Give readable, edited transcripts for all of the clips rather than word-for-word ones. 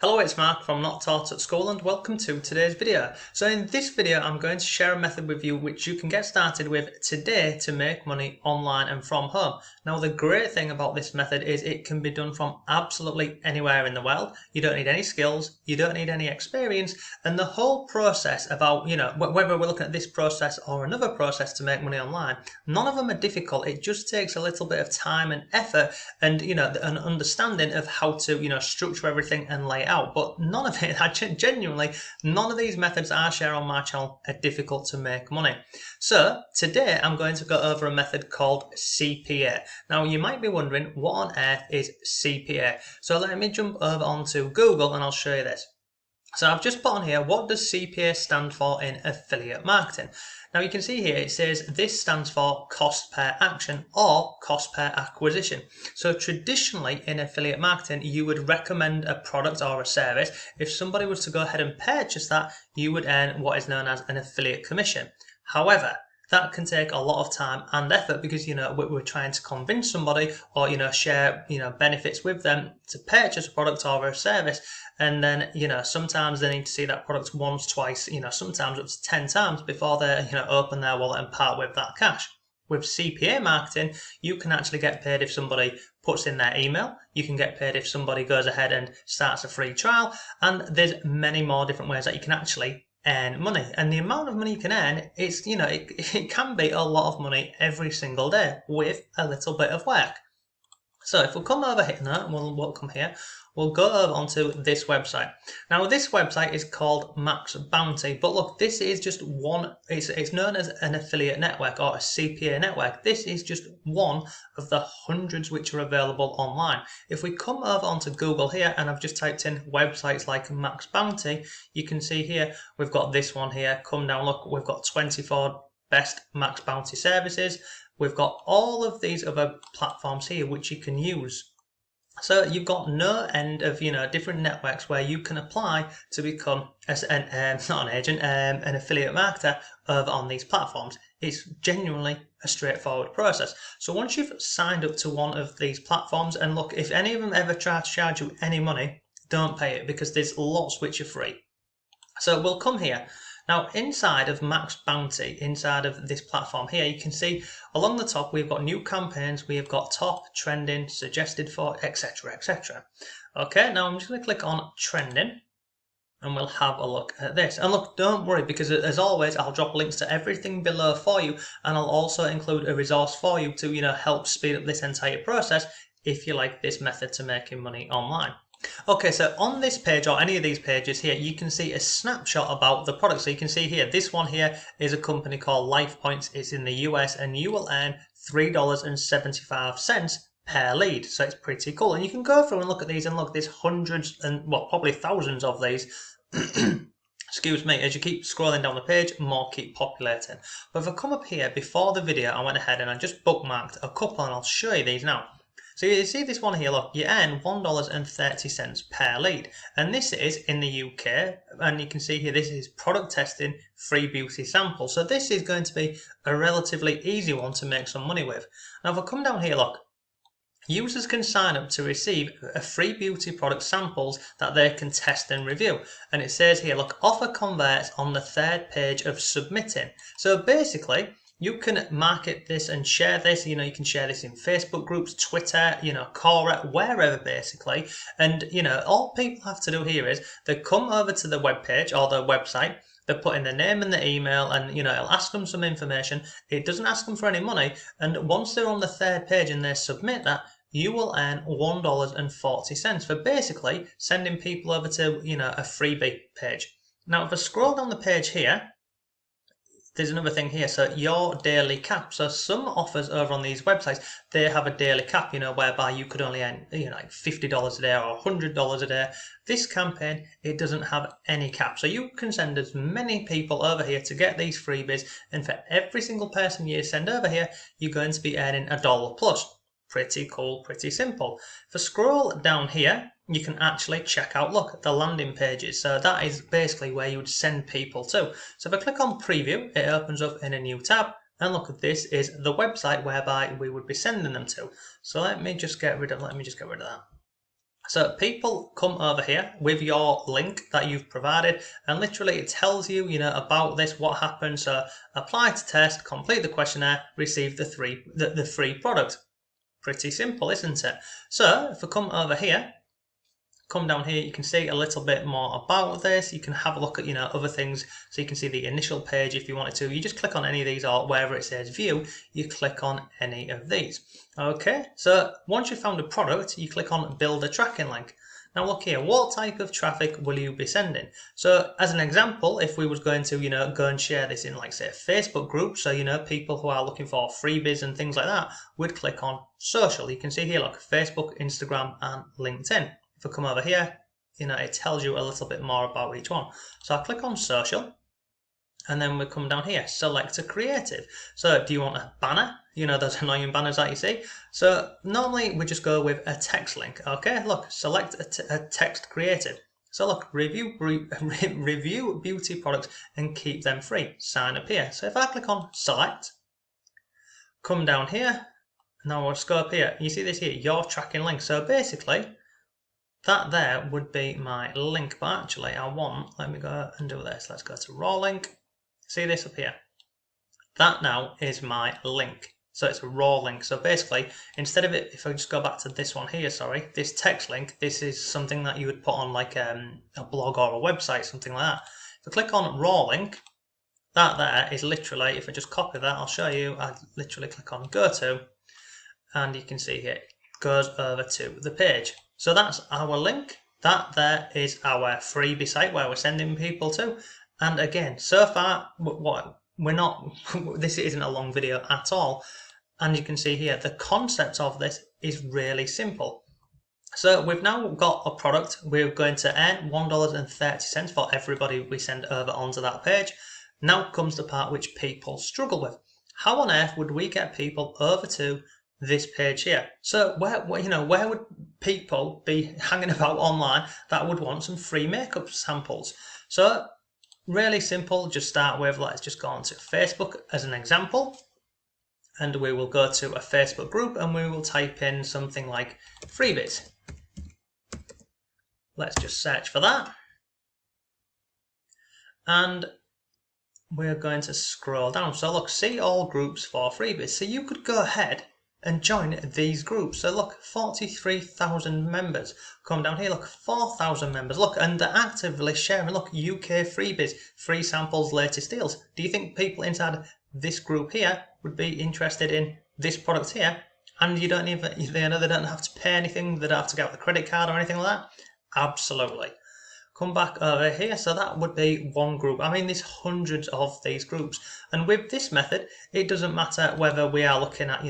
Hello, it's Mark from Not Taught at School and welcome to today's video. So in this video I'm going to share a method with you which you can get started with today to make money online and from home. Now the great thing about this method is it can be done from absolutely anywhere in the world. You don't need any skills, you don't need any experience, and the whole process about, whether we're looking at this process or another process to make money online, none of them are difficult. It just takes a little bit of time and effort and, an understanding of how to, structure everything and lay it out. But none of it, genuinely, none of these methods I share on my channel are difficult to make money. So today I'm going to go over a method called CPA. Now you might be wondering, what on earth is CPA? So let me jump over onto Google and I'll show you this. So I've just put on here, what does CPA stand for in affiliate marketing? Now you can see here it says this stands for cost per action or cost per acquisition. So traditionally in affiliate marketing you would recommend a product or a service. If somebody was to go ahead and purchase that, you would earn what is known as an affiliate commission. However, that can take a lot of time and effort because we're trying to convince somebody or share benefits with them to purchase a product or a service, and then sometimes they need to see that product once, twice, sometimes up to 10 times before they open their wallet and part with that cash. With CPA marketing, you can actually get paid if somebody puts in their email. You can get paid if somebody goes ahead and starts a free trial, and there's many more different ways that you can actually earn money. And the amount of money you can earn, it can be a lot of money every single day with a little bit of work. So if we'll come over here now, we'll come here, we'll go over onto this website. Now this website is called Max Bounty, but look, this is just one, it's known as an affiliate network or a CPA network. This is just one of the hundreds which are available online. If we come over onto Google here, and I've just typed in websites like Max Bounty, you can see here, we've got this one here, come down, look, we've got 24 best Max Bounty services. We've got all of these other platforms here which you can use. So you've got no end of different networks where you can apply to become not an agent, an affiliate marketer over on these platforms. It's genuinely a straightforward process. So once you've signed up to one of these platforms, and look, if any of them ever try to charge you any money, don't pay it because there's lots which are free. So we'll come here. Now inside of Max Bounty, inside of this platform here, you can see along the top we've got new campaigns, we've got top, trending, suggested for, etc, etc. Okay, now I'm just going to click on trending and we'll have a look at this. And look, don't worry, because as always I'll drop links to everything below for you, and I'll also include a resource for you to help speed up this entire process if you like this method to making money online. Okay, so on this page or any of these pages here, you can see a snapshot about the product. So you can see here, this one here is a company called LifePoints. It's in the US and you will earn $3.75 per lead. So it's pretty cool. And you can go through and look at these, and look, there's hundreds and probably thousands of these. Excuse me, as you keep scrolling down the page, more keep populating. But if I come up here, before the video, I went ahead and I just bookmarked a couple, and I'll show you these now. So you see this one here, look, you earn $1.30 per lead, and this is in the UK, and you can see here this is product testing, free beauty sample. So this is going to be a relatively easy one to make some money with. Now if I come down here, look, users can sign up to receive a free beauty product samples that they can test and review. And it says here, look, offer converts on the third page of submitting. So basically, you can market this and share this, you can share this in Facebook groups, Twitter, Quora, wherever basically. And, all people have to do here is they come over to the web page or the website, they put in their name and the email, and, it'll ask them some information. It doesn't ask them for any money. And once they're on the third page and they submit that, you will earn $1.40 for basically sending people over to, a freebie page. Now, if I scroll down the page here, there's another thing here, so your daily cap. So some offers over on these websites, they have a daily cap, whereby you could only earn, like $50 a day or $100 a day. This campaign, it doesn't have any cap. So you can send as many people over here to get these freebies, and for every single person you send over here, you're going to be earning $1 plus. Pretty cool, pretty simple. If I scroll down here, you can actually check out, look, the landing pages. So that is basically where you would send people to. So if I click on preview, it opens up in a new tab, and look, this is the website whereby we would be sending them to. So let me just get rid of that. So people come over here with your link that you've provided, and literally it tells you, about this, what happens. So apply to test, complete the questionnaire, receive the free product. Pretty simple, isn't it? So if we come over here, come down here, you can see a little bit more about this. You can have a look at other things, so you can see the initial page if you wanted to. You just click on any of these, or wherever it says view, you click on any of these. Okay, so once you've found a product, you click on build a tracking link. Now look here, what type of traffic will you be sending? So as an example, if we was going to go and share this in, like, say, a Facebook group, so people who are looking for freebies and things like that would click on social. You can see here, look, Facebook, Instagram and LinkedIn. If I come over here, it tells you a little bit more about each one. So I'll click on social, and then we come down here, select a creative. So do you want a banner? Those annoying banners that you see. So normally we just go with a text link. Okay, look, select a text creative. So look, review beauty products and keep them free. Sign up here. So if I click on select, come down here, now we'll go up here. You see this here, your tracking link. So basically, that there would be my link, but actually let me go and do this. Let's go to raw link. See this up here? That now is my link. So it's a raw link. So basically, instead of it, if I just go back to this one here, sorry, this text link, this is something that you would put on like a blog or a website, something like that. If I click on raw link, that there is literally, if I just copy that, I'll show you, I literally click on go to, and you can see here, it goes over to the page. So that's our link. That there is our freebie site where we're sending people to. And again, so far, we're not, this isn't a long video at all. And you can see here, the concept of this is really simple. So we've now got a product. We're going to earn $1.30 for everybody we send over onto that page. Now comes the part which people struggle with. How on earth would we get people over to this page here? So where would people be hanging about online that would want some free makeup samples? So really simple, just start with, let's just go on to Facebook as an example, and we will go to a Facebook group and we will type in something like freebies. Let's just search for that, and we're going to scroll down. So look, see all groups for freebies. So you could go ahead and join these groups. So look, 43,000 members. Come down here, look, 4,000 members. Look, and they're actively sharing, look, UK freebies, free samples, latest deals. Do you think people inside this group here would be interested in this product here? And you don't even, they don't have to pay anything, they don't have to get out the credit card or anything like that? Absolutely. Come back over here, so that would be one group. I mean, there's hundreds of these groups. And with this method, it doesn't matter whether we are looking at,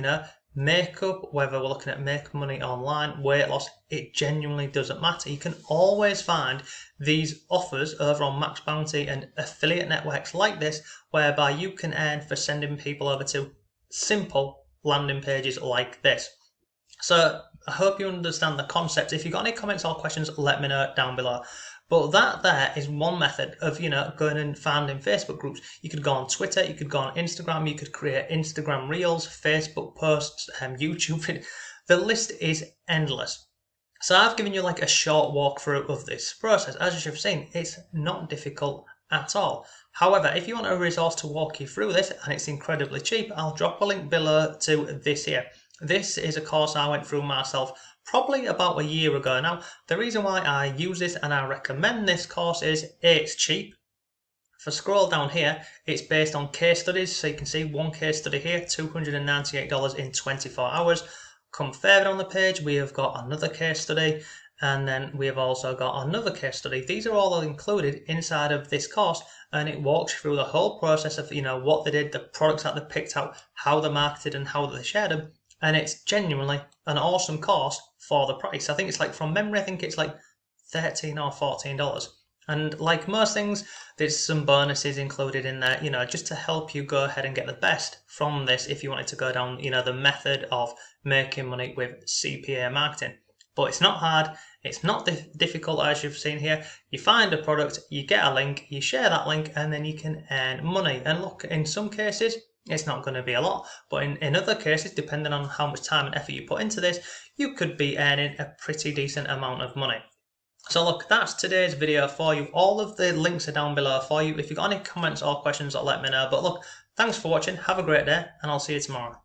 makeup, whether we're looking at make money online, weight loss, it genuinely doesn't matter. You can always find these offers over on Max Bounty and affiliate networks like this, whereby you can earn for sending people over to simple landing pages like this. So I hope you understand the concept. If you've got any comments or questions, let me know down below. But that there is one method of, going and finding Facebook groups. You could go on Twitter, you could go on Instagram, you could create Instagram Reels, Facebook posts, YouTube videos. The list is endless. So I've given you like a short walkthrough of this process. As you've seen, it's not difficult at all. However, if you want a resource to walk you through this, and it's incredibly cheap, I'll drop a link below to this here. This is a course I went through myself probably about a year ago now. The reason why I use this and I recommend this course is A, it's cheap. If I scroll down here, it's based on case studies. So you can see one case study here, $298 in 24 hours. Come further on the page, we have got another case study, and then we have also got another case study. These are all included inside of this course, and it walks through the whole process of what they did, the products that they picked out, how they marketed and how they shared them. And it's genuinely an awesome course for the price. I think it's like, from memory, I think it's like $13 or $14. And like most things, there's some bonuses included in there, just to help you go ahead and get the best from this if you wanted to go down, the method of making money with CPA marketing. But it's not hard, it's not difficult, as you've seen here. You find a product, you get a link, you share that link, and then you can earn money. And look, in some cases, it's not going to be a lot. But in other cases, depending on how much time and effort you put into this, you could be earning a pretty decent amount of money. So look, that's today's video for you. All of the links are down below for you. If you've got any comments or questions, let me know. But look, thanks for watching, have a great day, and I'll see you tomorrow.